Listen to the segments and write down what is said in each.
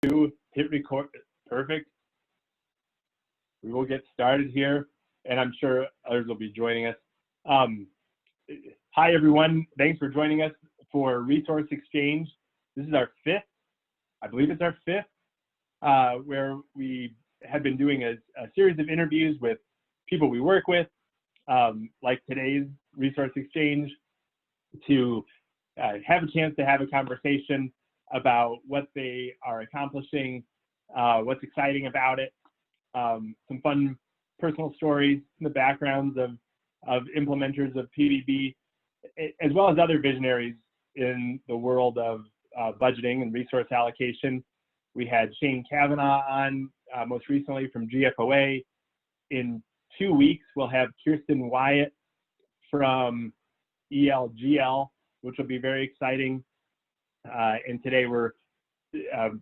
2, hit record. Perfect. We will get started here, and I'm sure others will be joining us. Hi, everyone. Thanks for joining us for Resource Exchange. This is our 5th, I believe it's our 5th, where we have been doing a series of interviews with people we work with, like today's Resource Exchange, to have a chance to have a conversation about what they are accomplishing, what's exciting about it, some fun personal stories, the backgrounds of implementers of PBB, as well as other visionaries in the world of budgeting and resource allocation. We had Shane Kavanaugh on most recently from GFOA. In 2 weeks, we'll have Kirsten Wyatt from ELGL, which will be very exciting. And today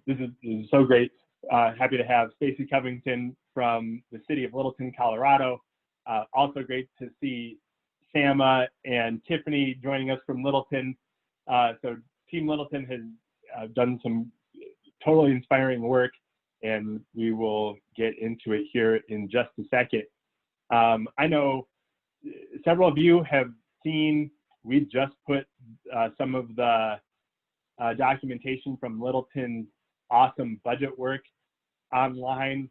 this is so great. Happy to have Stacey Covington from the City of Littleton, Colorado. Also great to see Sama and Tiffany joining us from Littleton. So Team Littleton has done some totally inspiring work, and we will get into it here in just a second. I know several of you have seen, we just put some of the documentation from Littleton's awesome budget work online.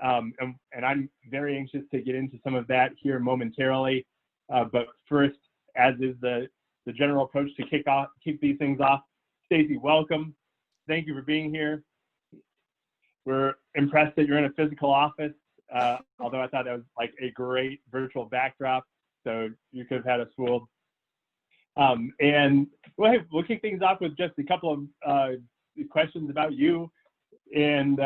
And I'm very anxious to get into some of that here momentarily. But first, as is the general approach to kick these things off, Stacey, welcome. Thank you for being here. We're impressed that you're in a physical office, although I thought that was like a great virtual backdrop, so you could have had us fooled. And we'll kick things off with just a couple of questions about you. And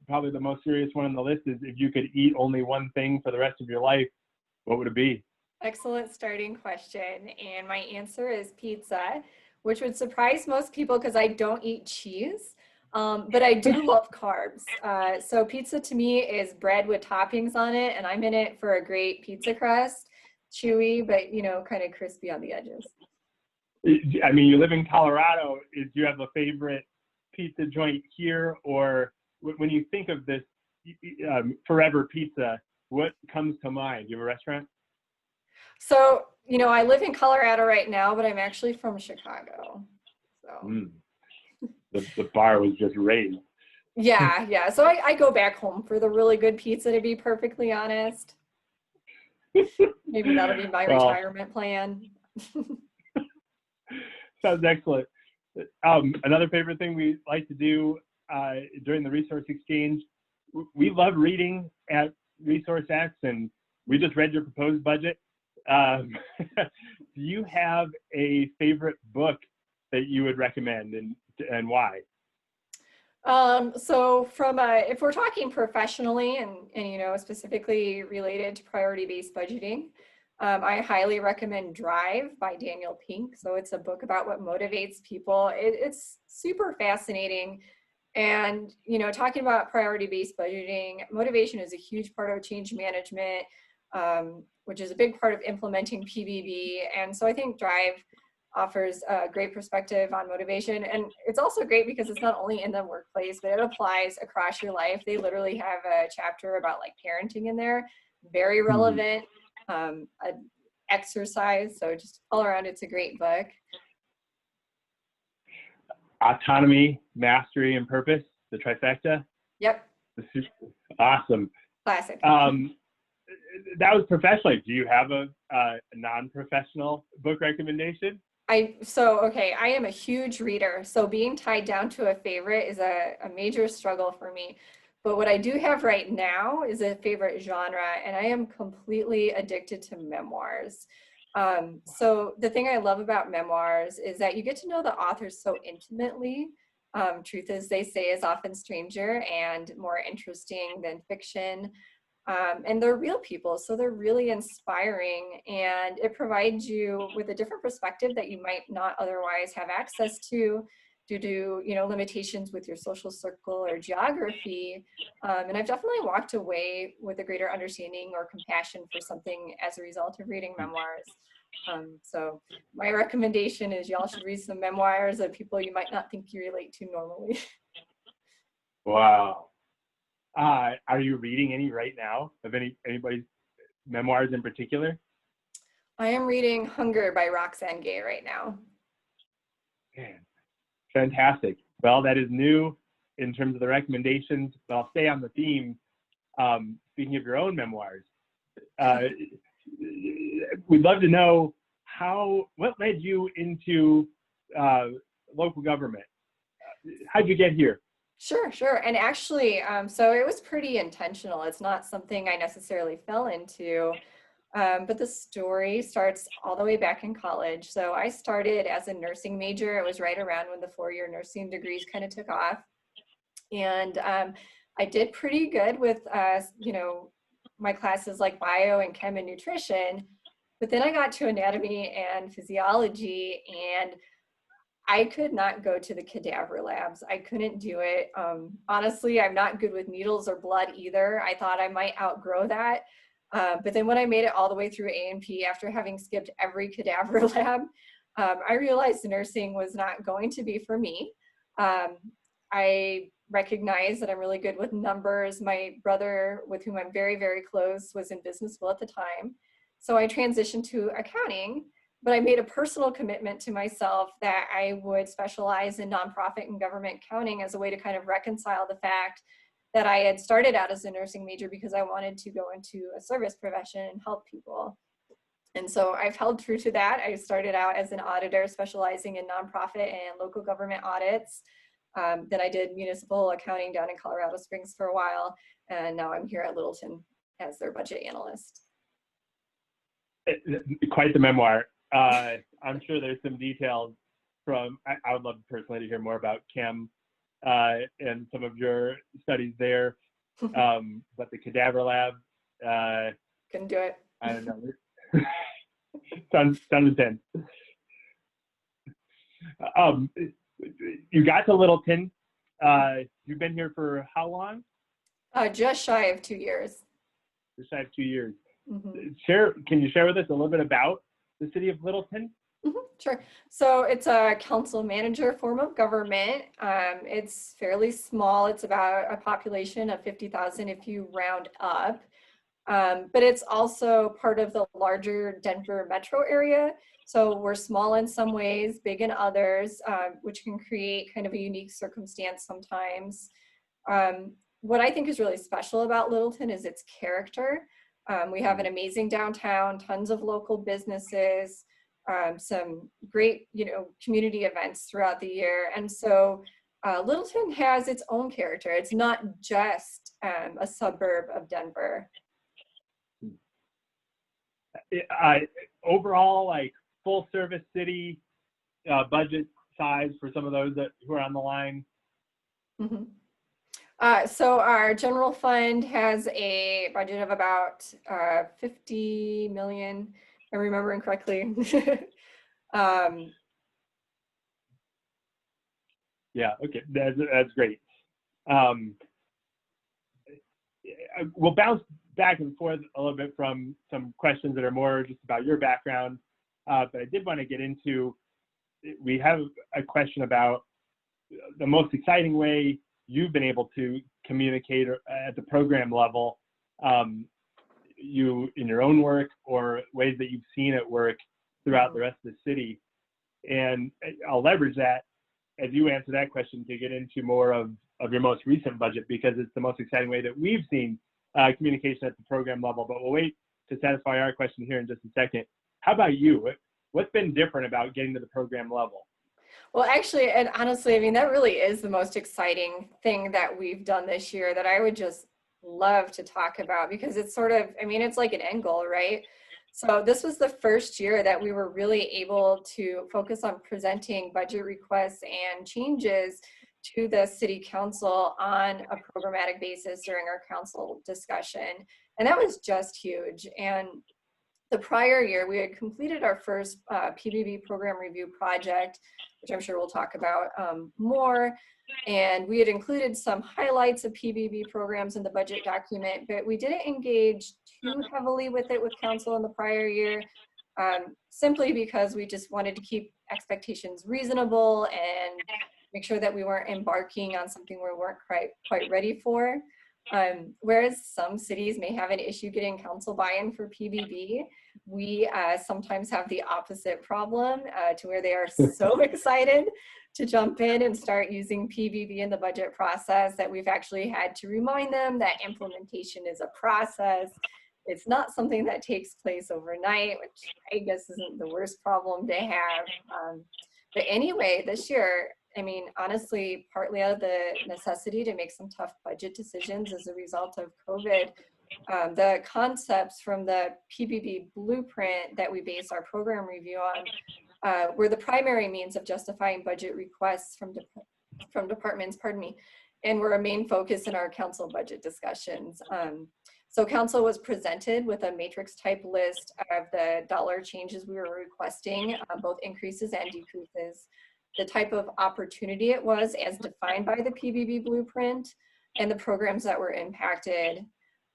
probably the most serious one on the list is, if you could eat only one thing for the rest of your life, what would it be? Excellent starting question. And my answer is pizza, which would surprise most people because I don't eat cheese, but I do love carbs. So pizza to me is bread with toppings on it, and I'm in it for a great pizza crust, chewy, but kind of crispy on the edges. I mean, you live in Colorado. Do you have a favorite pizza joint here, or when you think of this forever pizza, what comes to mind? Do you have a restaurant? So, I live in Colorado right now, but I'm actually from Chicago. So the bar was just raised. Yeah. So I go back home for the really good pizza, to be perfectly honest. Maybe that'll be my retirement plan. Sounds excellent. Another favorite thing we like to do during the Resource Exchange, we love reading at ResourceX, and we just read your proposed budget. Do you have a favorite book that you would recommend, and why? So if we're talking professionally and specifically related to priority-based budgeting, I highly recommend Drive by Daniel Pink. So it's a book about what motivates people. It's super fascinating. And, talking about priority-based budgeting, motivation is a huge part of change management, which is a big part of implementing PBB. And so I think Drive offers a great perspective on motivation. And it's also great because it's not only in the workplace, but it applies across your life. They literally have a chapter about parenting in there, very relevant, exercise. So just all around, it's a great book. Autonomy, Mastery, and Purpose, the trifecta? Yep. Awesome. Classic. That was professional. Do you have a non-professional book recommendation? I am a huge reader, so being tied down to a favorite is a major struggle for me. But what I do have right now is a favorite genre, and I am completely addicted to memoirs. So the thing I love about memoirs is that you get to know the authors so intimately. Truth, as they say, is often stranger and more interesting than fiction. And they're real people, so they're really inspiring, and it provides you with a different perspective that you might not otherwise have access to due to limitations with your social circle or geography. And I've definitely walked away with a greater understanding or compassion for something as a result of reading memoirs. So my recommendation is y'all should read some memoirs of people you might not think you relate to normally. Wow. Are you reading any right now of anybody's memoirs in particular? I am reading Hunger by Roxane Gay right now. Man, fantastic. Well, that is new in terms of the recommendations, but I'll stay on the theme. Speaking of your own memoirs, we'd love to know what led you into local government? How'd you get here? Sure. And actually, so it was pretty intentional. It's not something I necessarily fell into, but the story starts all the way back in college. So I started as a nursing major. It was right around when the 4-year nursing degrees kind of took off. And I did pretty good with, my classes like bio and chem and nutrition. But then I got to anatomy and physiology, and I could not go to the cadaver labs. I couldn't do it. Honestly, I'm not good with needles or blood either. I thought I might outgrow that. But then when I made it all the way through A&P after having skipped every cadaver lab, I realized nursing was not going to be for me. I recognized that I'm really good with numbers. My brother, with whom I'm very, very close, was in business school at the time. So I transitioned to accounting, but I made a personal commitment to myself that I would specialize in nonprofit and government accounting as a way to kind of reconcile the fact that I had started out as a nursing major because I wanted to go into a service profession and help people. And so I've held true to that. I started out as an auditor specializing in nonprofit and local government audits. Then I did municipal accounting down in Colorado Springs for a while. And now I'm here at Littleton as their budget analyst. Quite the memoir. I'm sure there's some details from, I would love personally to hear more about chem and some of your studies there. But the cadaver lab. Couldn't do it. I don't know. sounds intense. You got to Littleton. You've been here for how long? Just shy of 2 years. Just shy of 2 years. Mm-hmm. Can you share with us a little bit about the City of Littleton? Mm-hmm, sure. So it's a council manager form of government. It's fairly small. It's about a population of 50,000 if you round up. But it's also part of the larger Denver metro area. So we're small in some ways, big in others, which can create kind of a unique circumstance sometimes. What I think is really special about Littleton is its character. We have an amazing downtown, tons of local businesses, some great, community events throughout the year. And so Littleton has its own character. It's not just a suburb of Denver. Overall, like full service city, budget size for some of those who are on the line? Mm-hmm. So our general fund has a budget of about 50 million, if I'm remembering correctly. Yeah, okay, that's great. We'll bounce back and forth a little bit from some questions that are more just about your background, but I did want to get into, we have a question about the most exciting way you've been able to communicate at the program level, you in your own work or ways that you've seen it work throughout the rest of the city. And I'll leverage that as you answer that question to get into more of your most recent budget, because it's the most exciting way that we've seen communication at the program level. But we'll wait to satisfy our question here in just a second. How about you? What's been different about getting to the program level? Well, actually, and honestly, I mean, that really is the most exciting thing that we've done this year that I would just love to talk about, because it's sort of, I mean, it's like an end goal, right? So this was the first year that we were really able to focus on presenting budget requests and changes to the city council on a programmatic basis during our council discussion. And that was just huge. And the prior year, we had completed our first PBB program review project, which I'm sure we'll talk about more. And we had included some highlights of PBB programs in the budget document, but we didn't engage too heavily with it with council in the prior year, simply because we just wanted to keep expectations reasonable and make sure that we weren't embarking on something we weren't quite ready for. Whereas some cities may have an issue getting council buy-in for PBB, we sometimes have the opposite problem to where they are so excited to jump in and start using PBB in the budget process that we've actually had to remind them that implementation is a process. It's not something that takes place overnight, which I guess isn't the worst problem to have. But anyway, this year, I mean, honestly, partly out of the necessity to make some tough budget decisions as a result of COVID, the concepts from the PBB blueprint that we base our program review on were the primary means of justifying budget requests from departments, and were a main focus in our council budget discussions. So council was presented with a matrix type list of the dollar changes we were requesting, both increases and decreases, the type of opportunity it was as defined by the PBB blueprint, and the programs that were impacted.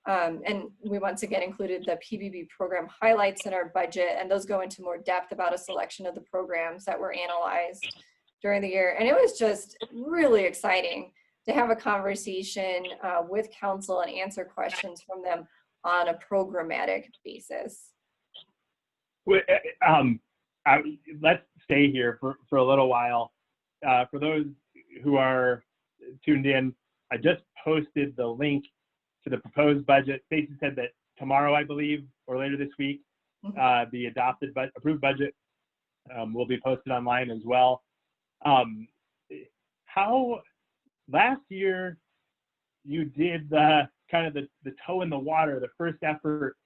And we once again included the PBB program highlights in our budget, and those go into more depth about a selection of the programs that were analyzed during the year. And it was just really exciting to have a conversation with council and answer questions from them on a programmatic basis. Let's stay here for a little while. For those who are tuned in, I just posted the link to the proposed budget. Stacey said that tomorrow, I believe, or later this week, the approved budget will be posted online as well. How last year you did the kind of the toe in the water, the first effort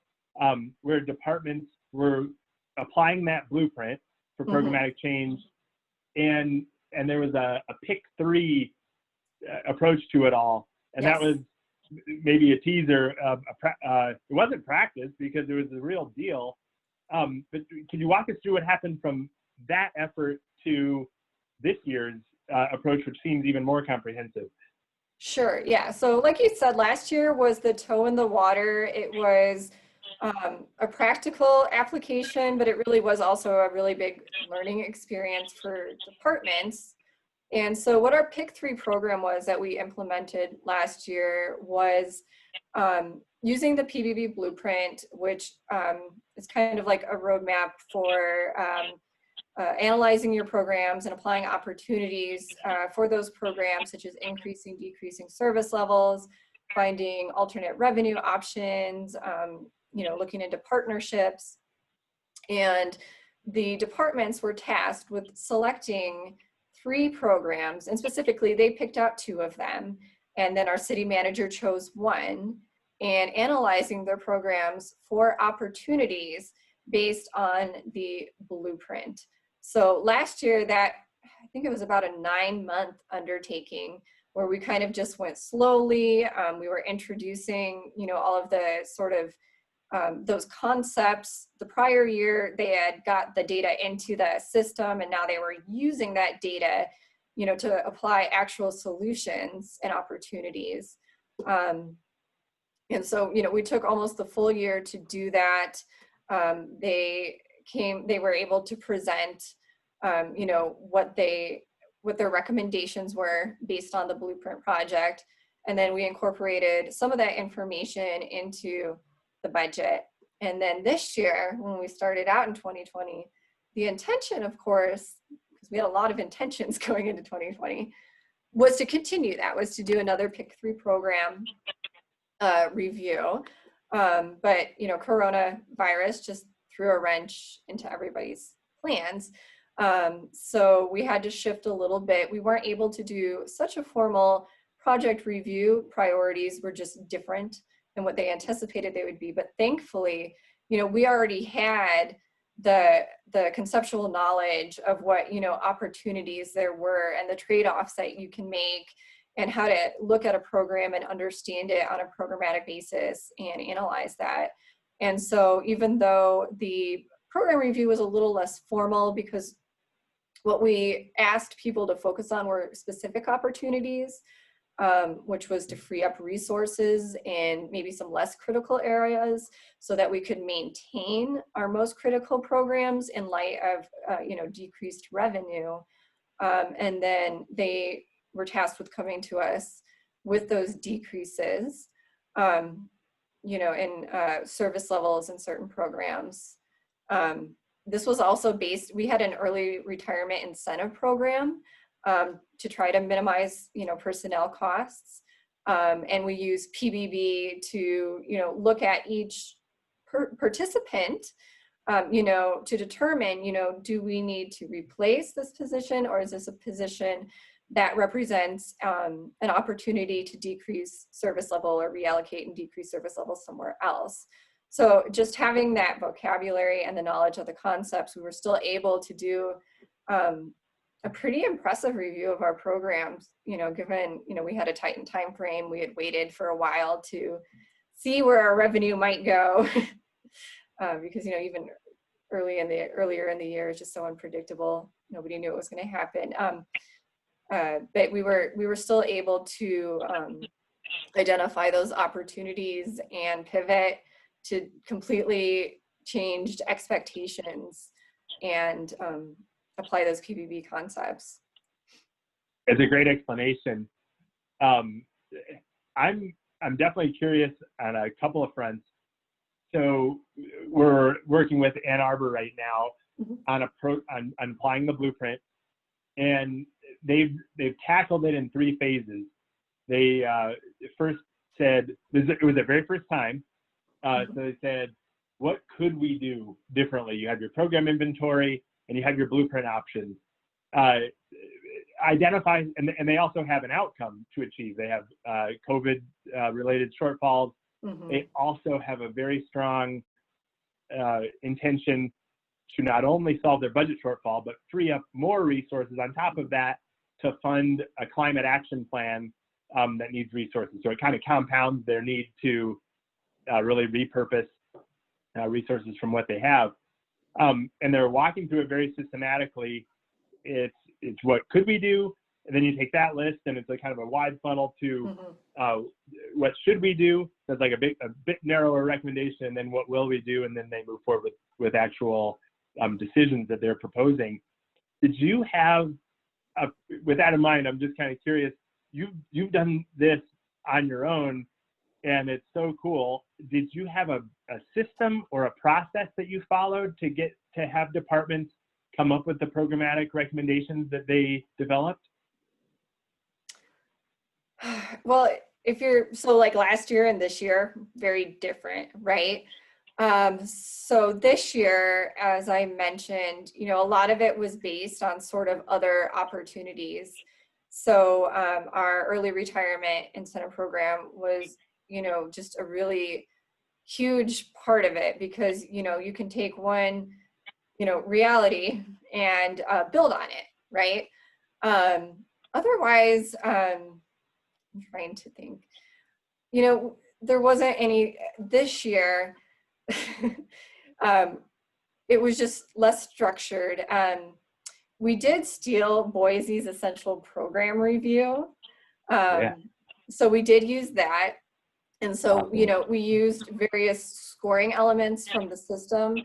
where departments were applying that blueprint for programmatic change, and there was a pick three approach to it all, and yes. That was maybe a teaser of it wasn't practice because it was the real deal. But can you walk us through what happened from that effort to this year's approach, which seems even more comprehensive? Sure, yeah. So like you said, last year was the toe in the water. It was a practical application, but it really was also a really big learning experience for departments. And so what our Pick 3 program was that we implemented last year was using the PBB blueprint, which is kind of like a roadmap for analyzing your programs and applying opportunities for those programs, such as increasing, decreasing service levels, finding alternate revenue options, looking into partnerships. And the departments were tasked with selecting 3 programs, and specifically they picked out 2 of them, and then our city manager chose 1, and analyzing their programs for opportunities based on the blueprint. So last year, I think it was about a 9-month undertaking where we kind of just went slowly. We were introducing, all of the sort of those concepts. The prior year, they had got the data into the system, and now they were using that data, to apply actual solutions and opportunities. And so, we took almost the full year to do that. They were able to present, what their recommendations were based on the blueprint project. And then we incorporated some of that information into the budget. And then this year, when we started out in 2020, the intention, of course, because we had a lot of intentions going into 2020, was to continue that, was to do another Pick 3 program review. But, coronavirus just threw a wrench into everybody's plans. So we had to shift a little bit. We weren't able to do such a formal project review. Priorities were just different than what they anticipated they would be. But thankfully, we already had the conceptual knowledge of what, opportunities there were and the trade-offs that you can make and how to look at a program and understand it on a programmatic basis and analyze that. And so even though the program review was a little less formal because what we asked people to focus on were specific opportunities, which was to free up resources in maybe some less critical areas so that we could maintain our most critical programs in light of, decreased revenue. And then they were tasked with coming to us with those decreases, you know, in service levels in certain programs. This was also based, we had an early retirement incentive program to try to minimize, you know, personnel costs. And we use PBB to, you know, look at each participant, you know, to determine, you know, do we need to replace this position, or is this a position that represents an opportunity to decrease service level or reallocate and decrease service level somewhere else. So just having that vocabulary and the knowledge of the concepts, we were still able to do a pretty impressive review of our programs, you know, given, you know, we had a tightened time frame. We had waited for a while to see where our revenue might go because, you know, even earlier in the year is just so unpredictable. Nobody knew what was going to happen. But we were still able to identify those opportunities and pivot to completely changed expectations and apply those PBB concepts. It's a great explanation. I'm definitely curious on a couple of fronts. So we're working with Ann Arbor right now on applying the blueprint, and they've tackled it in 3 phases. They first said, it was their very first time, so they said, what could we do differently? You have your program inventory and you have your blueprint options. Identify, and they also have an outcome to achieve. They have COVID related shortfalls. They also have a very strong intention to not only solve their budget shortfall, but free up more resources on top of that to fund a climate action plan that needs resources. So it kind of compounds their need to really repurpose resources from what they have. And they're walking through it very systematically. It's what could we do? And then you take that list and it's like kind of a wide funnel to what should we do? That's like a bit narrower recommendation, and then what will we do? And then they move forward with actual decisions that they're proposing. Did you have, with that in mind, I'm just kind of curious, you've done this on your own, and it's so cool. Did you have a system or a process that you followed to have departments come up with the programmatic recommendations that they developed? Well, so like last year and this year, very different, right? So this year, as I mentioned, you know, a lot of it was based on sort of other opportunities. So our early retirement incentive program was, you know, just a really huge part of it, because, you know, you can take one, you know, reality and build on it, right? Otherwise, I'm trying to think, you know, there wasn't any this year. It was just less structured. We did steal Boise's essential program review. So we did use that. And so, you know, we used various scoring elements from the system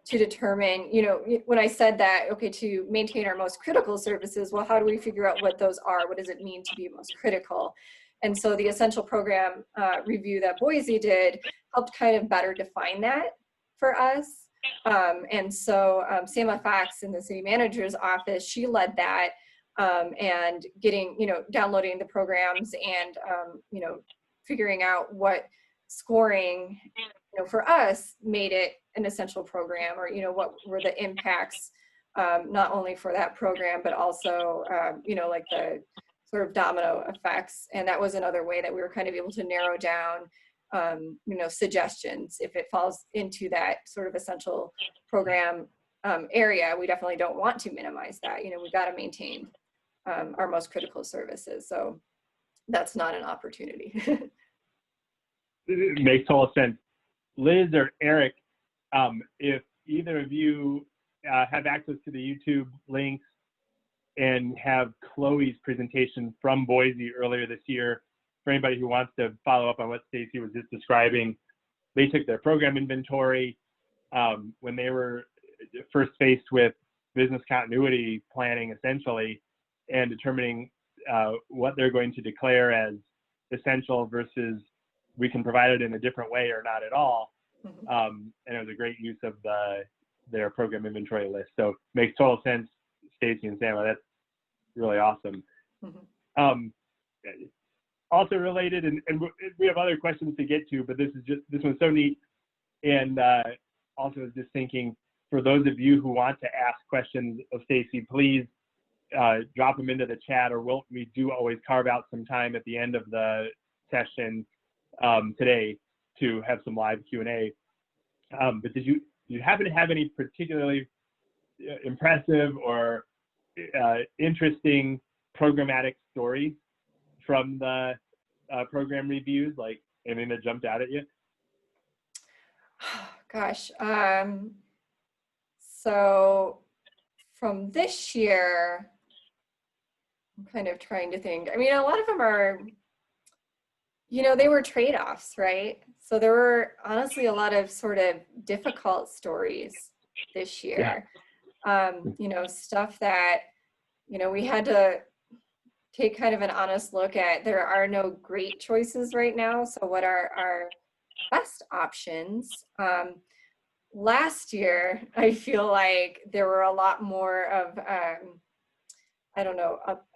to determine, you know, when I said that, okay, to maintain our most critical services, well, how do we figure out what those are? What does it mean to be most critical? And so the essential program review that Boise did helped kind of better define that for us. And so Sama Fox in the city manager's office, she led that and getting, you know, downloading the programs and, you know, figuring out what scoring, you know, for us made it an essential program, or, you know, what were the impacts, not only for that program, but also, you know, like the sort of domino effects. And that was another way that we were kind of able to narrow down, you know, suggestions. If it falls into that sort of essential program area, we definitely don't want to minimize that. You know, we've got to maintain our most critical services. So that's not an opportunity. It makes total sense. Liz or Eric, if either of you have access to the YouTube links and have Chloe's presentation from Boise earlier this year, for anybody who wants to follow up on what Stacey was just describing, they took their program inventory when they were first faced with business continuity planning, essentially. and determining what they're going to declare as essential versus we can provide it in a different way or not at all. And it was a great use of their program inventory list. So makes total sense, Stacey and Sam. That's really awesome. Also related, and we have other questions to get to, but this one's so neat. And also was just thinking, for those of you who want to ask questions of Stacey, please drop them into the chat, or we do always carve out some time at the end of the session today to have some live Q&A. But did you happen to have any particularly impressive or interesting programmatic stories from the program reviews, like anything that jumped out at you? Gosh, so from this year, I'm kind of trying to think. I mean, a lot of them are, they were trade-offs, right? So there were honestly a lot of sort of difficult stories this year. Stuff that, we had to take kind of an honest look at. There are no great choices right now. So what are our best options? Last year, I feel like there were a lot more of,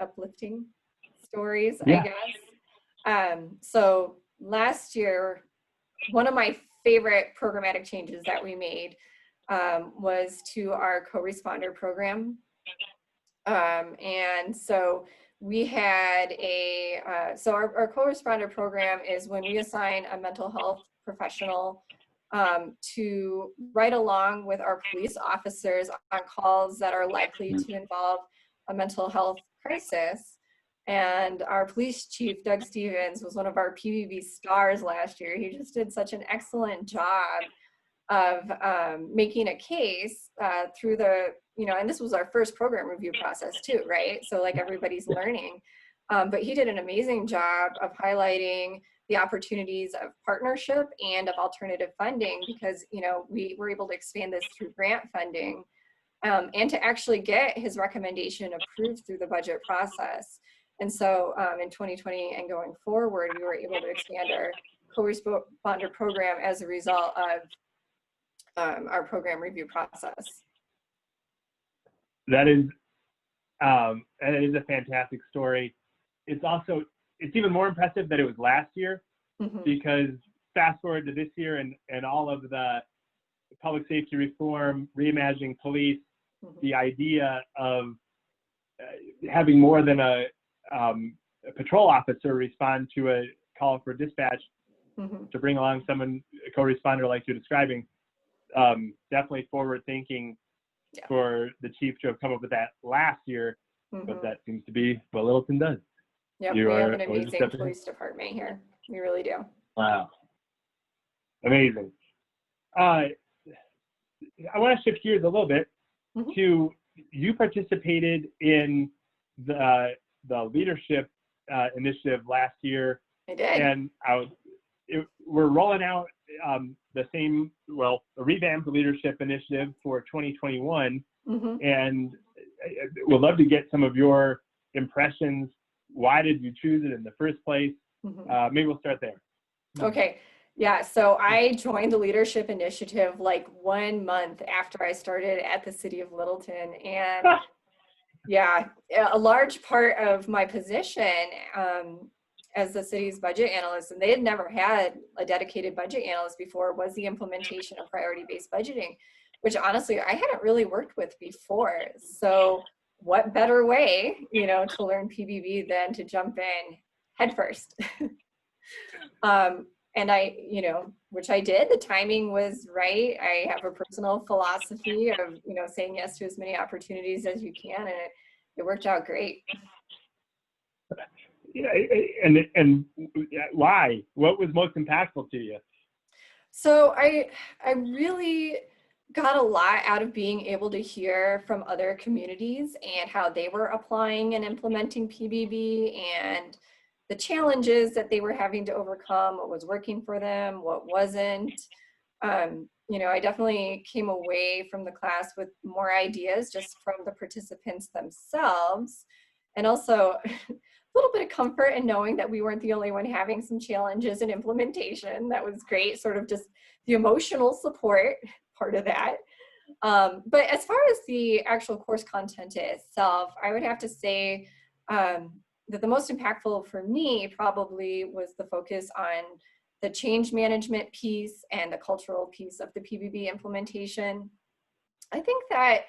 uplifting stories, I guess. So last year, one of my favorite programmatic changes that we made was to our co-responder program. And so we had our co-responder program is when we assign a mental health professional to ride along with our police officers on calls that are likely to involve a mental health crisis. And our police chief, Doug Stevens, was one of our PBB stars last year. He just did such an excellent job of making a case through and this was our first program review process too, right? So like everybody's learning. But he did an amazing job of highlighting the opportunities of partnership and of alternative funding, because we were able to expand this through grant funding, and to actually get his recommendation approved through the budget process. And so in 2020 and going forward, we were able to expand our co-responder program as a result of our program review process. That is a fantastic story. It's even more impressive that it was last year, because fast forward to this year and all of the public safety reform, reimagining police, the idea of having more than a patrol officer respond to a call for dispatch to bring along someone, a co-responder like you're describing, definitely forward thinking for the chief to have come up with that last year, but that seems to be what Littleton does. Yep, we have an amazing police department here. We really do. Wow. Amazing. I want to shift gears a little bit to, you participated in the leadership initiative last year. I did. And we're rolling out a revamped leadership initiative for 2021. And we'd love to get some of your impressions. Why did you choose it in the first place? Maybe we'll start there. Okay. Yeah. So I joined the leadership initiative like 1 month after I started at the City of Littleton. And a large part of my position as the city's budget analyst, and they had never had a dedicated budget analyst before, was the implementation of priority-based budgeting, which honestly I hadn't really worked with before. So what better way, to learn PBB than to jump in headfirst? And I, which I did. The timing was right. I have a personal philosophy of, saying yes to as many opportunities as you can, and it worked out great. Yeah, and why? What was most impactful to you? So I really got a lot out of being able to hear from other communities and how they were applying and implementing PBB and the challenges that they were having to overcome, what was working for them, what wasn't. I definitely came away from the class with more ideas just from the participants themselves. And also a little bit of comfort in knowing that we weren't the only one having some challenges in implementation. That was great, sort of just the emotional support part of that. But as far as the actual course content itself, I would have to say that the most impactful for me probably was the focus on the change management piece and the cultural piece of the PBB implementation. I think that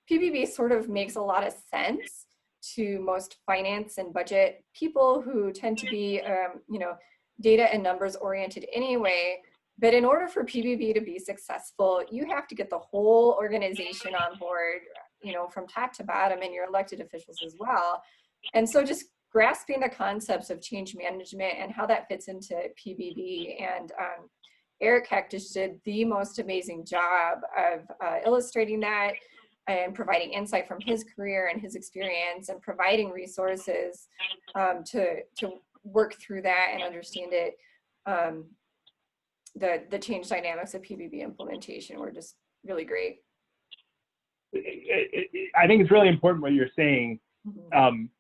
PBB sort of makes a lot of sense to most finance and budget people who tend to be, data and numbers oriented anyway. But in order for PBB to be successful, you have to get the whole organization on board, from top to bottom, and your elected officials as well. And so just grasping the concepts of change management and how that fits into PBB. And Eric Heck just did the most amazing job of illustrating that and providing insight from his career and his experience, and providing resources to work through that and understand it. The change dynamics of PBB implementation were just really great. I think it's really important what you're saying,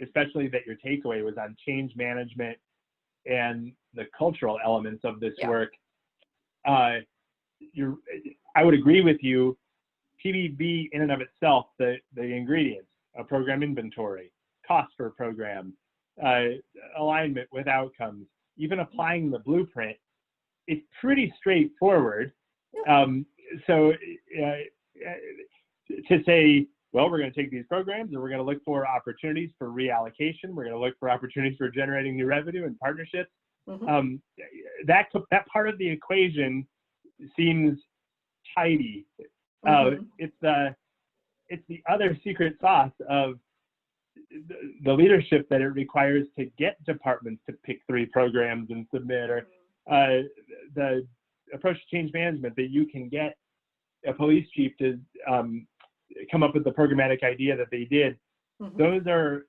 especially that your takeaway was on change management and the cultural elements of this work. I would agree with you. PBB in and of itself, the ingredients, a program inventory, cost per program, alignment with outcomes, even applying the blueprint, it's pretty straightforward. So to say, well, we're going to take these programs and we're going to look for opportunities for reallocation. We're going to look for opportunities for generating new revenue and partnerships. That part of the equation seems tidy. It's the other secret sauce of the leadership that it requires to get departments to pick 3 programs and submit, or the approach to change management that you can get a police chief to come up with the programmatic idea that they did. Those are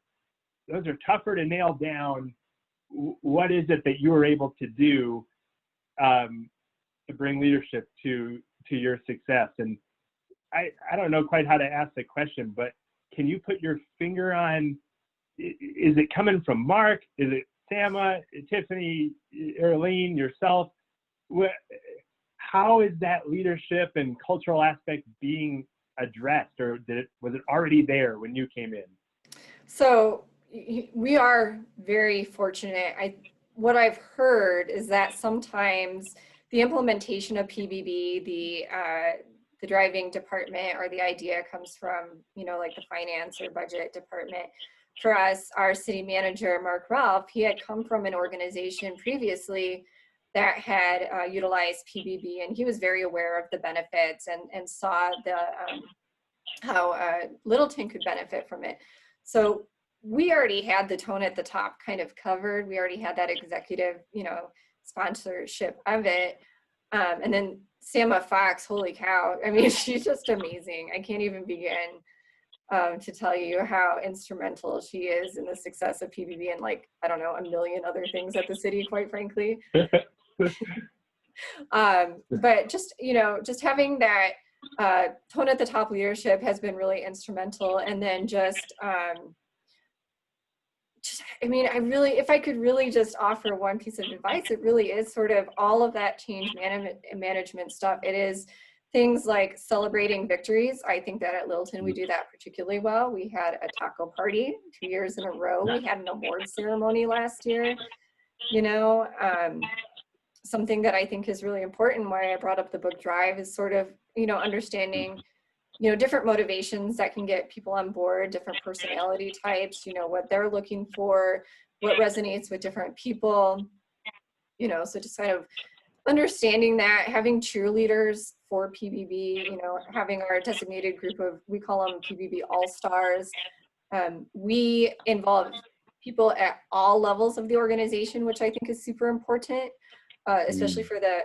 tougher to nail down. What is it that you were able to do to bring leadership to your success? And I don't know quite how to ask the question, but can you put your finger on, is it coming from Mark? Is it Sama, Tiffany, Erlene, yourself? How is that leadership and cultural aspect being addressed, or was it already there when you came in? So we are very fortunate. What I've heard is that sometimes the implementation of PBB, the driving department, or the idea comes from, like the finance or budget department. For us, our city manager, Mark Ralph, he had come from an organization previously that had utilized PBB, and he was very aware of the benefits and saw how Littleton could benefit from it. So we already had the tone at the top kind of covered. We already had that executive, sponsorship of it. And then Sama Fox, holy cow. I mean, she's just amazing. I can't even begin to tell you how instrumental she is in the success of PBB and, like, I don't know, a million other things at the city, quite frankly. But just having that tone at the top leadership has been really instrumental. And then if I could really just offer one piece of advice, it really is sort of all of that change management stuff. It is things like celebrating victories. I think that at Littleton, we do that particularly well. We had a taco party 2 years in a row. We had an award ceremony last year. Something that I think is really important, why I brought up the book Drive, is sort of, understanding, different motivations that can get people on board, different personality types, what they're looking for, what resonates with different people, so just kind of understanding that, having cheerleaders for PBB, having our designated group of, we call them PBB All-Stars. We involve people at all levels of the organization, which I think is super important, especially for the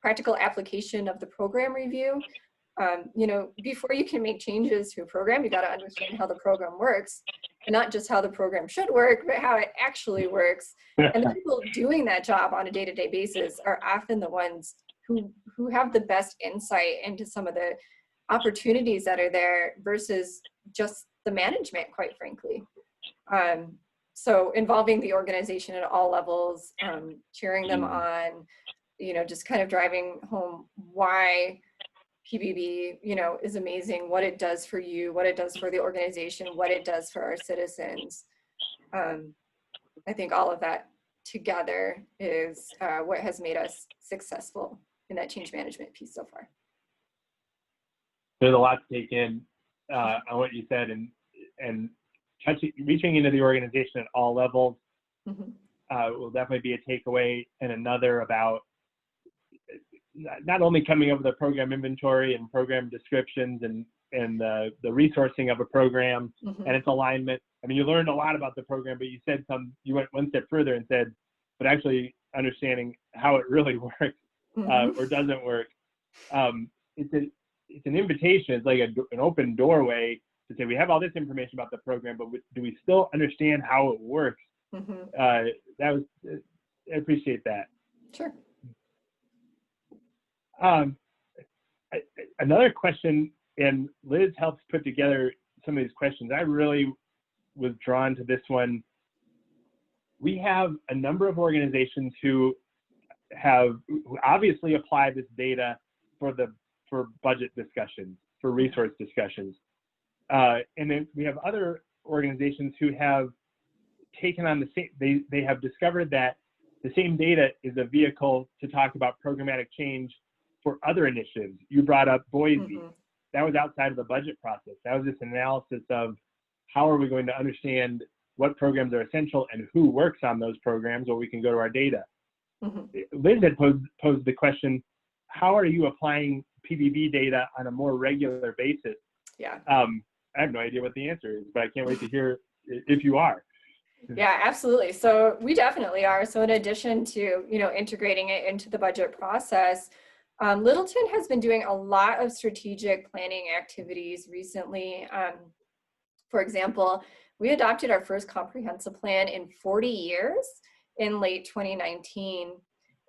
practical application of the program review. Before you can make changes to a program, you got to understand how the program works, and not just how the program should work, but how it actually works. And the people doing that job on a day-to-day basis are often the ones who have the best insight into some of the opportunities that are there versus just the management, quite frankly. So involving the organization at all levels, cheering them on, just kind of driving home why PBB, is amazing, what it does for you, what it does for the organization, what it does for our citizens. I think all of that together is what has made us successful in that change management piece so far. There's a lot to take in on what you said, and reaching into the organization at all levels will definitely be a takeaway, and another about not only coming up with a program inventory and program descriptions and the resourcing of a program and its alignment. I mean, you learned a lot about the program, but you went one step further and said, but actually understanding how it really works or doesn't work. It's an invitation. It's like an open doorway to say, we have all this information about the program, but do we still understand how it works? I appreciate that. Sure. Another question, and Liz helps put together some of these questions. I really was drawn to this one. We have a number of organizations who obviously apply this data for budget discussions, for resource discussions. And then we have other organizations who have taken on the same, they have discovered that the same data is a vehicle to talk about programmatic change for other initiatives. You brought up Boise. That was outside of the budget process. That was just an analysis of how are we going to understand what programs are essential and who works on those programs, or we can go to our data. Liz had posed the question, how are you applying PBB data on a more regular basis? Yeah. I have no idea what the answer is, but I can't wait to hear if you are. Yeah, absolutely. So we definitely are. So in addition to, integrating it into the budget process, Littleton has been doing a lot of strategic planning activities recently. For example, we adopted our first comprehensive plan in 40 years in late 2019.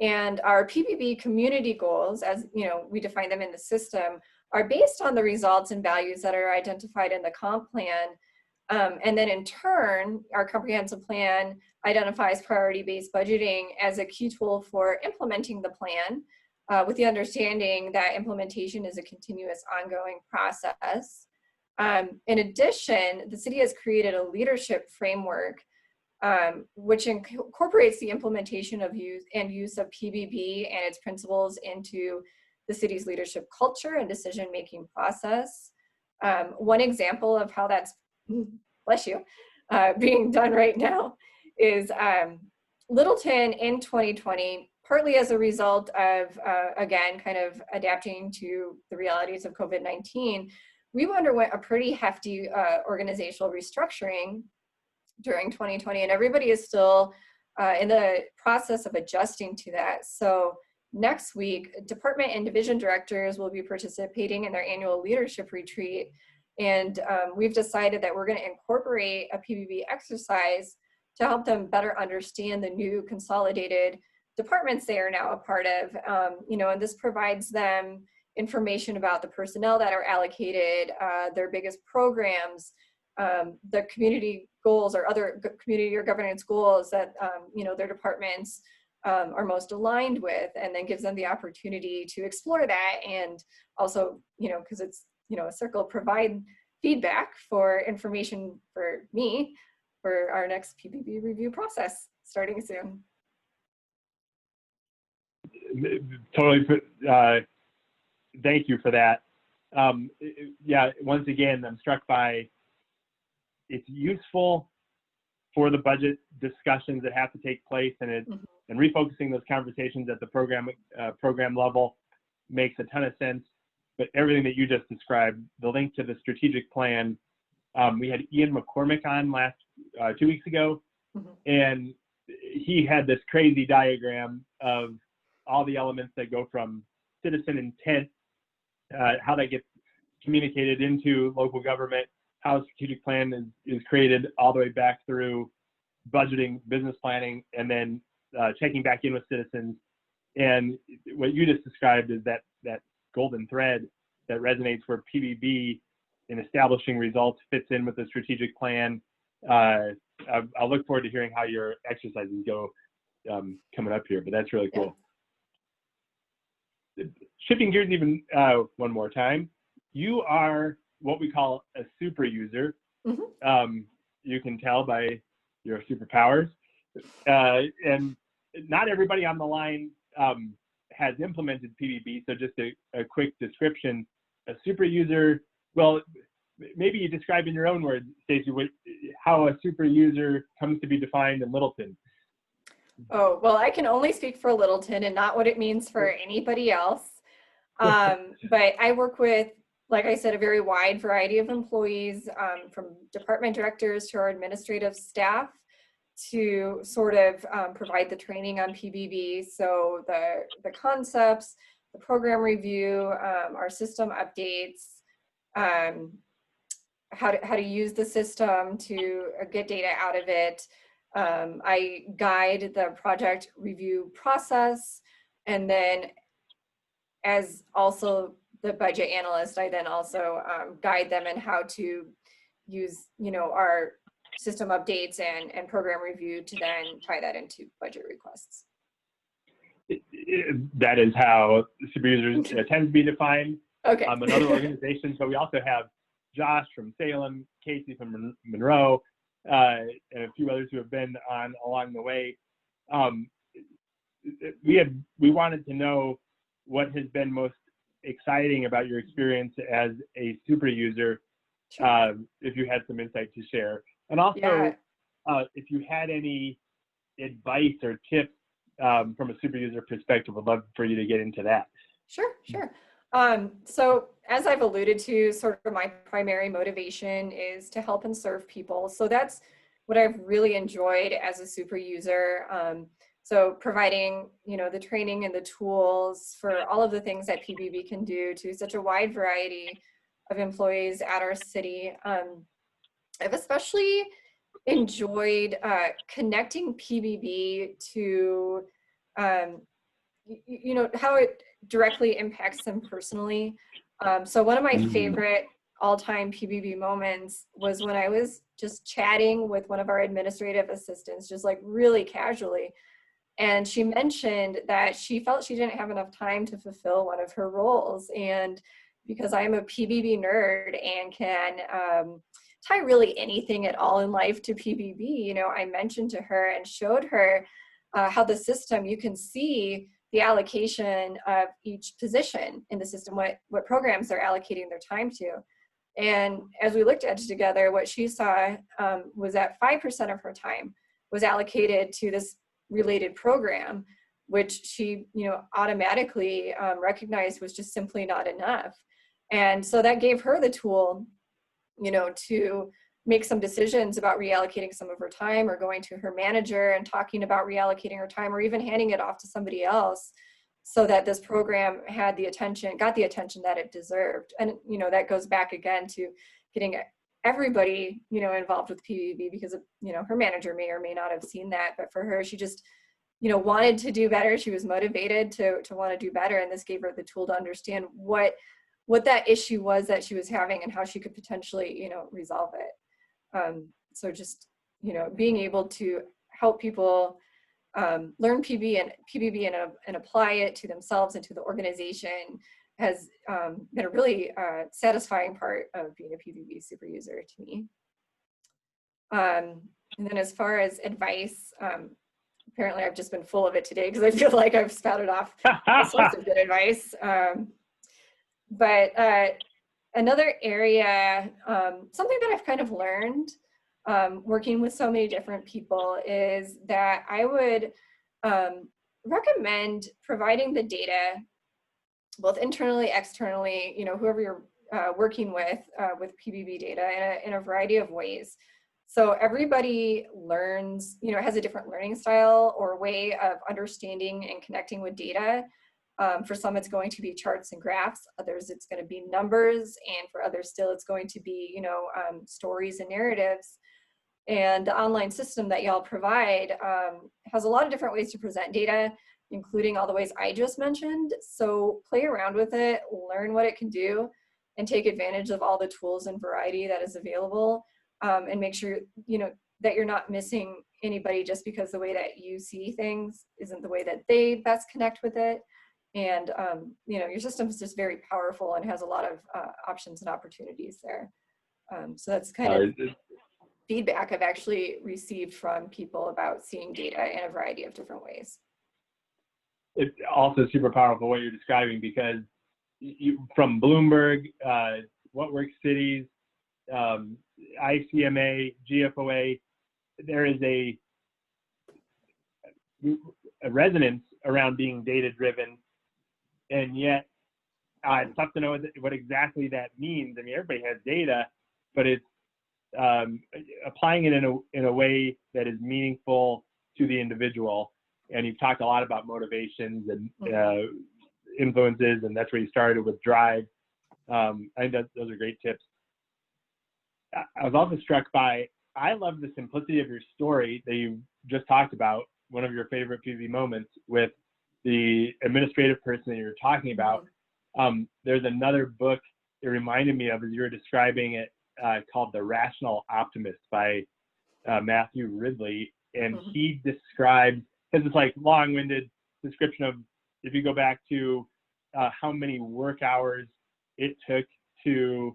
And our PBB community goals, as we define them in the system, are based on the results and values that are identified in the comp plan. And then in turn, our comprehensive plan identifies priority-based budgeting as a key tool for implementing the plan, with the understanding that implementation is a continuous ongoing process. In addition, the city has created a leadership framework which incorporates the implementation of use of PBB and its principles into the city's leadership culture and decision-making process. One example of how that's, bless you, being done right now is Littleton in 2020, partly as a result of, again, kind of adapting to the realities of COVID-19, we underwent a pretty hefty organizational restructuring during 2020, and everybody is still in the process of adjusting to that. So next week, department and division directors will be participating in their annual leadership retreat. And we've decided that we're going to incorporate a PBB exercise to help them better understand the new consolidated departments they are now a part of. And this provides them information about the personnel that are allocated, their biggest programs, the community goals or other community or governance goals that their departments are most aligned with, and then gives them the opportunity to explore that, and also because it's a circle, provide feedback for information for me for our next PBB review process starting soon. Totally. Thank you for that. Yeah, once again, I'm struck by it's useful for the budget discussions that have to take place, and and refocusing those conversations at the program level makes a ton of sense. But everything that you just described, the link to the strategic plan, we had Ian McCormick on 2 weeks ago, and he had this crazy diagram of all the elements that go from citizen intent, how that gets communicated into local government, how a strategic plan is created all the way back through budgeting, business planning, and then checking back in with citizens. And what you just described is that golden thread that resonates where PBB in establishing results fits in with the strategic plan, I'll look forward to hearing how your exercises go coming up here, but that's really cool. Yeah. Shifting gears even one more time, you are what we call a super user. Mm-hmm. You can tell by your superpowers. And not everybody on the line has implemented PBB, so just a quick description. A super user, well, maybe you describe in your own words, Stacey, how a super user comes to be defined in Littleton. Oh, well, I can only speak for Littleton and not what it means for anybody else. But I work with, like I said, a very wide variety of employees, from department directors to our administrative staff, to sort of provide the training on PBB. So the concepts, the program review, our system updates, how to use the system to get data out of it. I guide the project review process, and then as also the budget analyst, I then also guide them in how to use, our system updates and program review to then tie that into budget requests. That is how super users tend to be defined. Okay. Another organization. So we also have Josh from Salem, Casey from Monroe, and a few others who have been on along the way. We wanted to know what has been most exciting about your experience as a super user, if you had some insight to share. And also, if you had any advice or tips from a super user perspective, I'd love for you to get into that. Sure. So as I've alluded to, sort of my primary motivation is to help and serve people. So that's what I've really enjoyed as a super user. So providing, the training and the tools for all of the things that PBB can do to such a wide variety of employees at our city. I've especially enjoyed connecting PBB to, how it directly impacts them personally. So one of my favorite all-time PBB moments was when I was just chatting with one of our administrative assistants, just like really casually. And she mentioned that she felt she didn't have enough time to fulfill one of her roles. And because I'm a PBB nerd and can tie really anything at all in life to PBB, I mentioned to her and showed her how the system, you can see the allocation of each position in the system, what programs they're allocating their time to. And as we looked at it together, what she saw was that 5% of her time was allocated to this related program, which she, automatically recognized was just simply not enough. And so that gave her the tool, to make some decisions about reallocating some of her time, or going to her manager and talking about reallocating her time, or even handing it off to somebody else, so that this program got the attention that it deserved. And, that goes back again to getting everybody, involved with PBB, because, her manager may or may not have seen that, but for her, she just, wanted to do better. She was motivated to want to do better. And this gave her the tool to understand what that issue was that she was having and how she could potentially, resolve it. So just, being able to help people learn PBB and apply it to themselves and to the organization has been a really satisfying part of being a PBB super user to me. And then as far as advice, apparently I've just been full of it today because I feel like I've spouted off all sorts of good advice. But another area, something that I've kind of learned working with so many different people, is that I would recommend providing the data, both internally, externally, whoever you're working with PBB data in a variety of ways. So everybody learns, has a different learning style or way of understanding and connecting with data. For some, it's going to be charts and graphs. Others, it's going to be numbers. And for others still, it's going to be, stories and narratives. And the online system that y'all provide has a lot of different ways to present data, including all the ways I just mentioned. So play around with it, learn what it can do, and take advantage of all the tools and variety that is available. and make sure, that you're not missing anybody just because the way that you see things isn't the way that they best connect with it. And, your system is just very powerful and has a lot of options and opportunities there. So that's kind of feedback I've actually received from people about seeing data in a variety of different ways. It's also super powerful what you're describing, because from Bloomberg, What Works Cities, ICMA, GFOA, there is a resonance around being data-driven, and yet it's tough to know what exactly that means. I mean, everybody has data, but it's applying it in a way that is meaningful to the individual. And you've talked a lot about motivations and influences, and that's where you started with Drive. I think those are great tips. I was also struck by, I love the simplicity of your story that you just talked about, one of your favorite PV moments with the administrative person that you were talking about. There's another book it reminded me of as you were describing it, called The Rational Optimist by Matthew Ridley. And he describes, has this like long-winded description of, if you go back to how many work hours it took to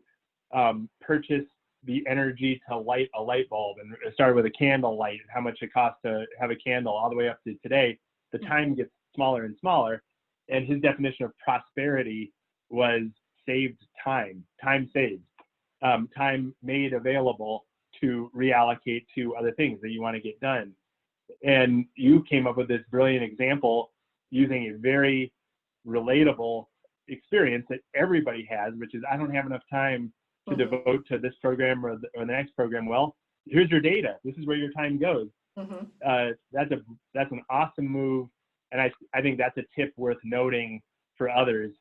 purchase the energy to light a light bulb, and it started with a candle light, and how much it costs to have a candle, all the way up to today, the time gets smaller and smaller. And his definition of prosperity was saved time, time saved, time made available to reallocate to other things that you want to get done. And you came up with this brilliant example using a very relatable experience that everybody has, which is, I don't have enough time to devote to this program or the next program. Well, here's your data. This is where your time goes. That's an awesome move. And I think that's a tip worth noting for others.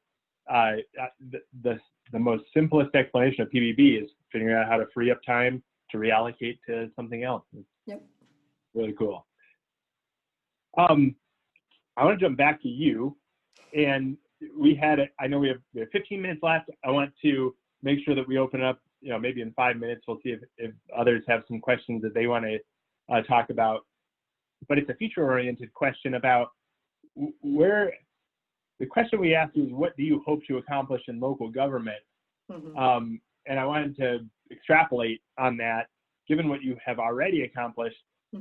The most simplest explanation of PBB is figuring out how to free up time to reallocate to something else. Yep. Really cool. I want to jump back to you, and I know we have 15 minutes left. I want to make sure that we open up, maybe in 5 minutes, we'll see if others have some questions that they want to talk about. But it's a future-oriented question about the question we asked is, what do you hope to accomplish in local government? And I wanted to extrapolate on that. Given what you have already accomplished,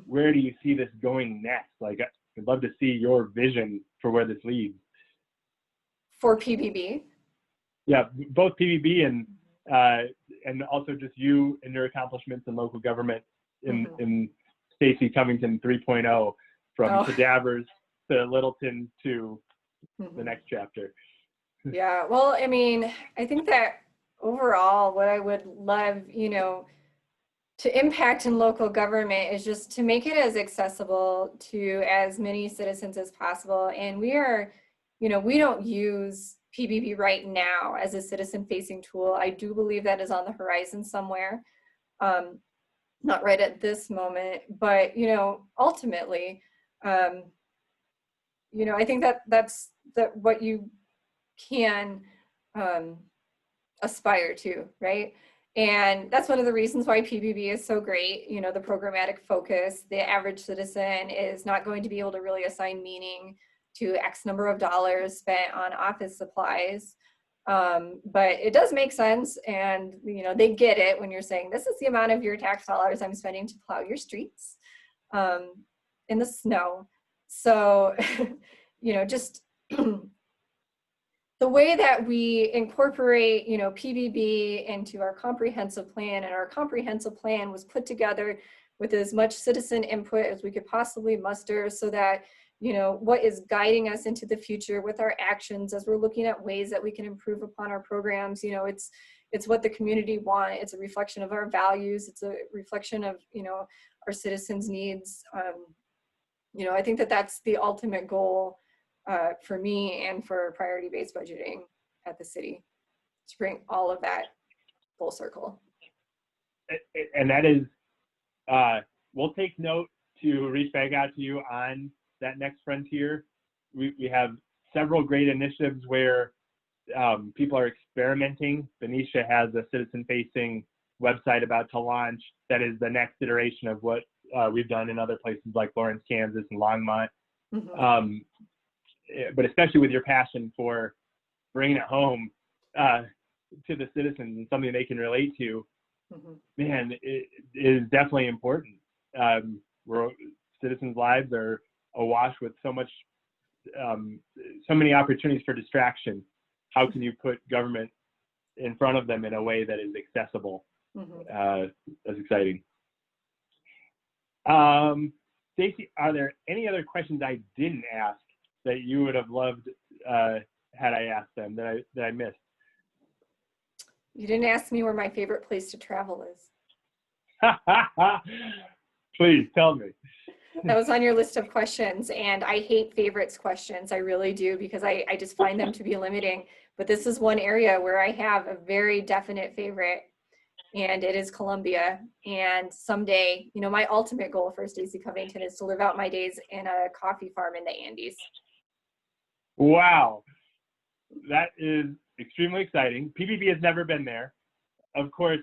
where do you see this going next? Like, I'd love to see your vision for where this leads. For PBB? Yeah, both PBB and also just you and your accomplishments in local government in Stacey Covington 3.0, from cadavers to Littleton to the next chapter. Yeah, well, I mean, I think that overall, what I would love, to impact in local government is just to make it as accessible to as many citizens as possible. And we are, we don't use PBB right now as a citizen-facing tool. I do believe that is on the horizon somewhere, not right at this moment, but ultimately, I think that's what you can aspire to, right? And that's one of the reasons why PBB is so great. The programmatic focus. The average citizen is not going to be able to really assign meaning to X number of dollars spent on office supplies. But it does make sense, and they get it when you're saying, this is the amount of your tax dollars I'm spending to plow your streets in the snow. So, just the way that we incorporate, PBB into our comprehensive plan, and our comprehensive plan was put together with as much citizen input as we could possibly muster, so that what is guiding us into the future with our actions as we're looking at ways that we can improve upon our programs. It's what the community want. It's a reflection of our values. It's a reflection of, our citizens' needs. I think that that's the ultimate goal for me and for priority-based budgeting at the city, to bring all of that full circle. And that is, we'll take note to reach back out to you on that next frontier. We have several great initiatives where people are experimenting. Benicia has a citizen-facing website about to launch that is the next iteration of what we've done in other places like Lawrence, Kansas, and Longmont. But especially with your passion for bringing it home to the citizens and something they can relate to, man, it is definitely important. Citizens' lives are awash with so many opportunities for distraction. How can you put government in front of them in a way that is accessible? That's exciting. Stacey, are there any other questions I didn't ask that you would have loved had I asked them that I missed? You didn't ask me where my favorite place to travel is. Please tell me. That was on your list of questions, and I hate favorites questions. I really do, because I just find them to be limiting. But this is one area where I have a very definite favorite, and it is Colombia. And someday, you know, my ultimate goal for Stacey Covington is to live out my days in a coffee farm in the Andes. Wow, that is extremely exciting. PBB has never been there. Of course,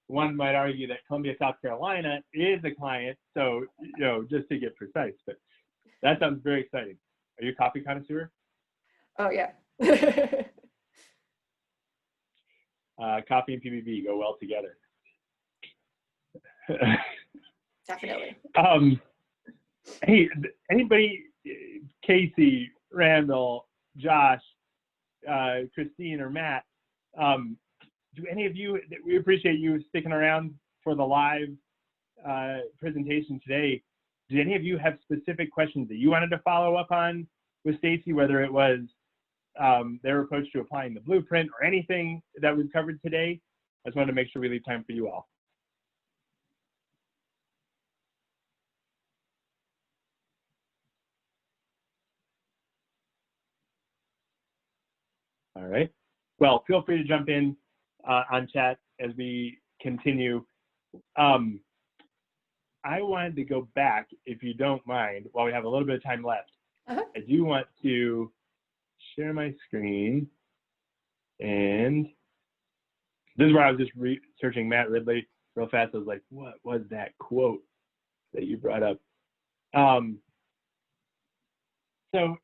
one might argue that Columbia, South Carolina is a client, so, you know, just to get precise, but that sounds very exciting. Are you a coffee connoisseur? Oh, yeah. Coffee and PBB go well together. Definitely. Hey, anybody, Casey, Randall, Josh, Christine, or Matt, do any of you, we appreciate you sticking around for the live presentation today. Did any of you have specific questions that you wanted to follow up on with Stacey, whether it was their approach to applying the blueprint or anything that we've covered today? I just wanted to make sure we leave time for you all. All right. Well, feel free to jump in on chat as we continue. I wanted to go back, if you don't mind, while we have a little bit of time left. I do want to share my screen. And this is where I was just researching Matt Ridley real fast. I was like, what was that quote that you brought up? So,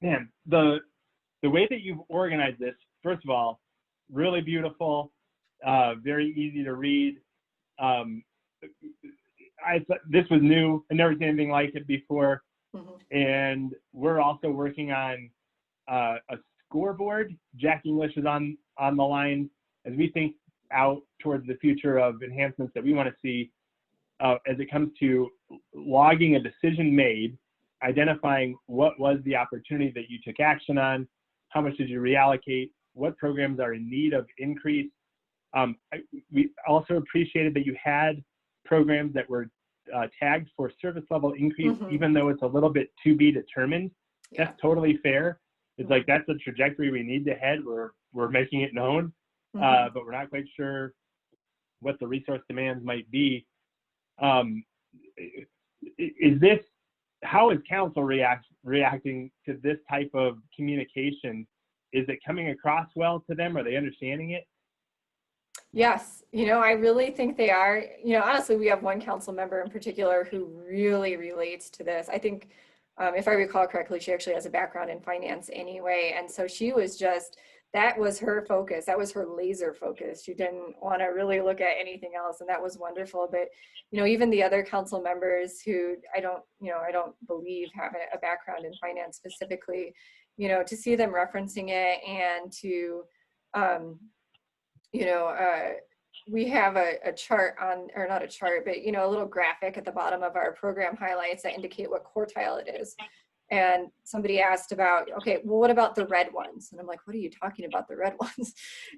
man, the way that you've organized this, first of all, really beautiful, very easy to read. I thought this was new. I've never seen anything like it before. And we're also working on a scoreboard. Jack English is on the line as we think out towards the future of enhancements that we want to see as it comes to logging a decision made, identifying what was the opportunity that you took action on, how much did you reallocate, what programs are in need of increase. We also appreciated that you had programs that were tagged for service level increase, even though it's a little bit to be determined. That's totally fair. It's like, that's the trajectory we need to head. We're making it known, but we're not quite sure what the resource demands might be. How is council reacting to this type of communication? Is it coming across well to them? Are they understanding it? Yes, you know, I really think they are. You know, honestly, we have one council member in particular who really relates to this. I think, if I recall correctly, she actually has a background in finance anyway. And so she was just, that was her focus. That was her laser focus. She didn't want to really look at anything else. And that was wonderful. But, you know, even the other council members who I don't believe have a background in finance specifically, you know, to see them referencing it and to, we have a chart on, or not a chart, but, you know, a little graphic at the bottom of our program highlights that indicate what quartile it is. And somebody asked about, okay, well, what about the red ones? And I'm like, what are you talking about, the red ones?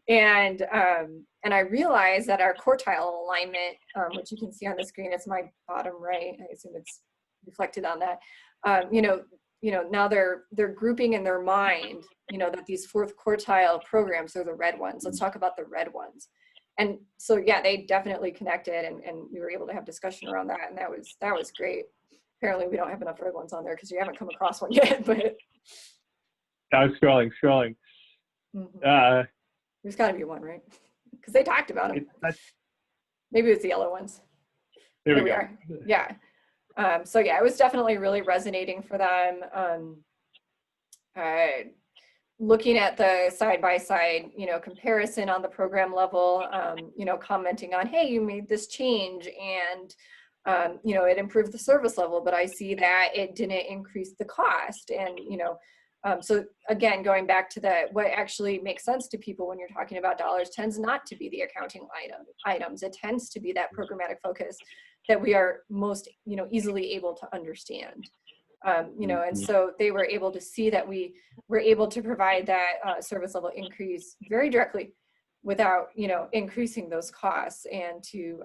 And I realized that our quartile alignment, which you can see on the screen, it's my bottom right. I assume it's reflected on that. Now they're grouping in their mind, you know, that these fourth quartile programs are the red ones. Let's talk about the red ones. And so, yeah, they definitely connected, and we were able to have discussion around that. And that was great. Apparently we don't have enough red ones on there because you haven't come across one yet, but. I was scrolling. There's gotta be one, right? because they talked about them. Maybe it's the yellow ones. There we go. are. Yeah. So yeah, it was definitely really resonating for them. Looking at the side-by-side, comparison on the program level, commenting on, hey, you made this change and, it improved the service level, but I see that it didn't increase the cost. And, so again, going back to what actually makes sense to people when you're talking about dollars tends not to be the accounting items. It tends to be that programmatic focus that we are most, easily able to understand. And so they were able to see that we were able to provide that service level increase very directly without, increasing those costs, and to,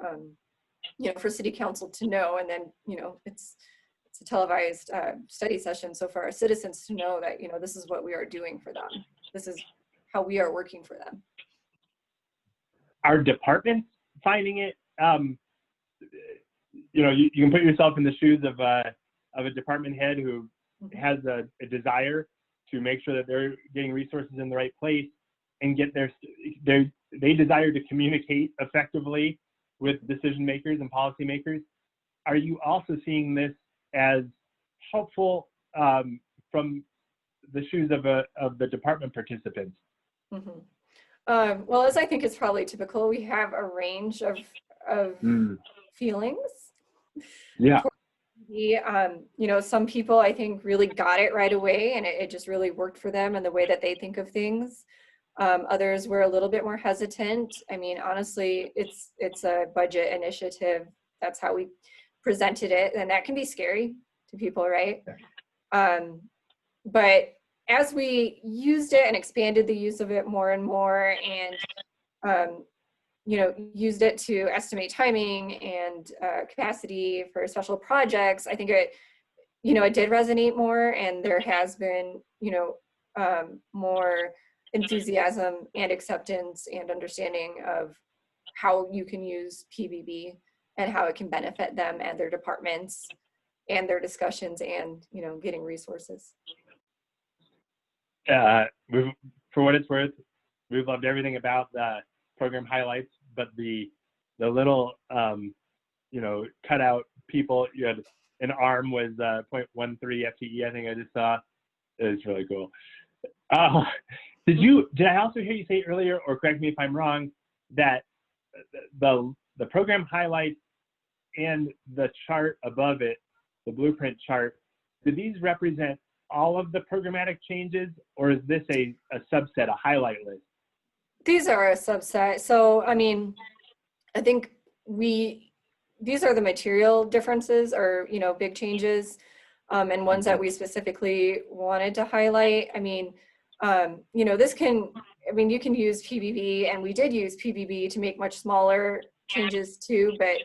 for city council to know, and then, it's a televised study session. So for our citizens to know that, this is what we are doing for them. This is how we are working for them. Our departments finding it, you can put yourself in the shoes of a department head who has a desire to make sure that they're getting resources in the right place and get they desire to communicate effectively with decision makers and policy makers. Are you also seeing this as helpful from the shoes of the department participants? Mm-hmm. Well, as I think is probably typical, we have a range of feelings. Yeah. Some people I think really got it right away, and it just really worked for them and the way that they think of things. Others were a little bit more hesitant. I mean, honestly, it's a budget initiative. That's how we presented it, and that can be scary to people, right? But as we used it and expanded the use of it more and more, and used it to estimate timing and capacity for special projects, I think it did resonate more, and there has been, more enthusiasm and acceptance and understanding of how you can use PBB and how it can benefit them and their departments and their discussions and, getting resources. For what it's worth, we've loved everything about the program highlights, but the little, cutout people, you had an arm was 0.13 FTE, I think I just saw. It's really cool. Did I also hear you say earlier, or correct me if I'm wrong, that the program highlights and the chart above it, the blueprint chart, do these represent all of the programmatic changes, or is this a subset, a highlight list? These are a subset. So, I mean, I think these are the material differences, or, big changes, and ones that we specifically wanted to highlight. I mean, you can use PBB, and we did use PBB to make much smaller changes too, but,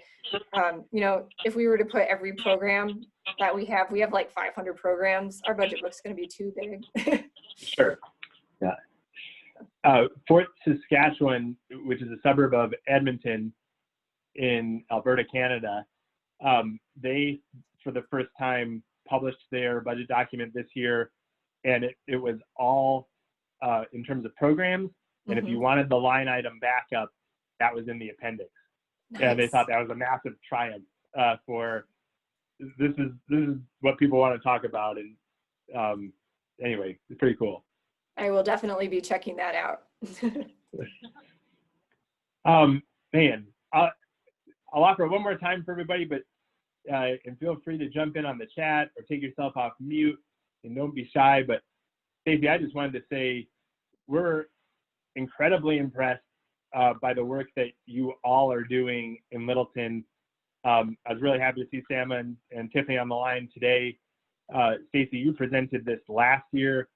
if we were to put every program that we have like 500 programs, our budget book's going to be too big. Sure. Yeah. Fort Saskatchewan, which is a suburb of Edmonton in Alberta, Canada, they, for the first time, published their budget document this year, and it was all in terms of programs, and if you wanted the line item backup, that was in the appendix. Nice. And they thought that was a massive triumph for this is what people want to talk about, and anyway, it's pretty cool. I will definitely be checking that out. Man, I'll offer one more time for everybody, but and feel free to jump in on the chat or take yourself off mute, and don't be shy. But Stacey, I just wanted to say we're incredibly impressed by the work that you all are doing in Littleton. I was really happy to see Sam and Tiffany on the line today. Stacey, you presented this last year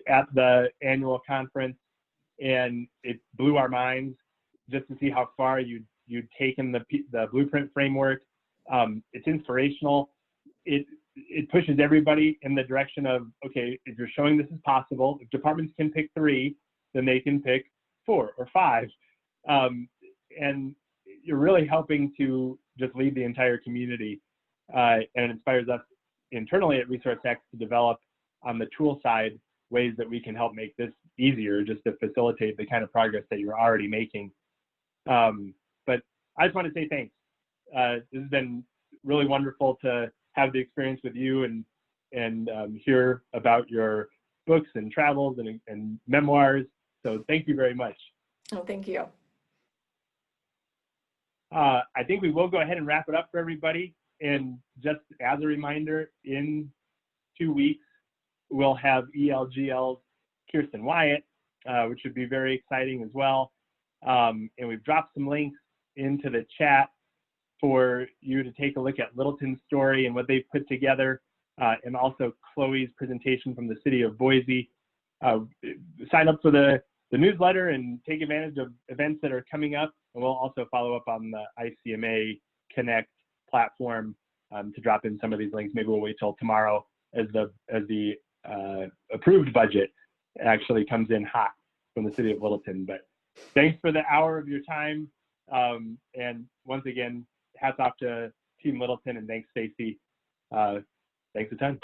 at the annual conference, and it blew our minds just to see how far you'd taken the blueprint framework. It's inspirational. It pushes everybody in the direction of, okay, if you're showing this is possible, if departments can pick 3, then they can pick 4 or 5. And you're really helping to just lead the entire community. And it inspires us internally at ResourceX to develop on the tool side ways that we can help make this easier, just to facilitate the kind of progress that you're already making But I just want to say thanks. This has been really wonderful to have the experience with you and hear about your books and travels and memoirs. So thank you very much. Oh, thank you. I think we will go ahead and wrap it up for everybody. And just as a reminder, in 2 weeks, we'll have ELGL's Kirsten Wyatt, which would be very exciting as well. And we've dropped some links into the chat for you to take a look at Littleton's story and what they've put together, and also Chloe's presentation from the city of Boise. Sign up for the newsletter and take advantage of events that are coming up. And we'll also follow up on the ICMA Connect platform to drop in some of these links. Maybe we'll wait till tomorrow as the approved budget actually comes in hot from the city of Littleton. But thanks for the hour of your time. And once again, hats off to Team Littleton, and thanks, Stacey. Thanks a ton.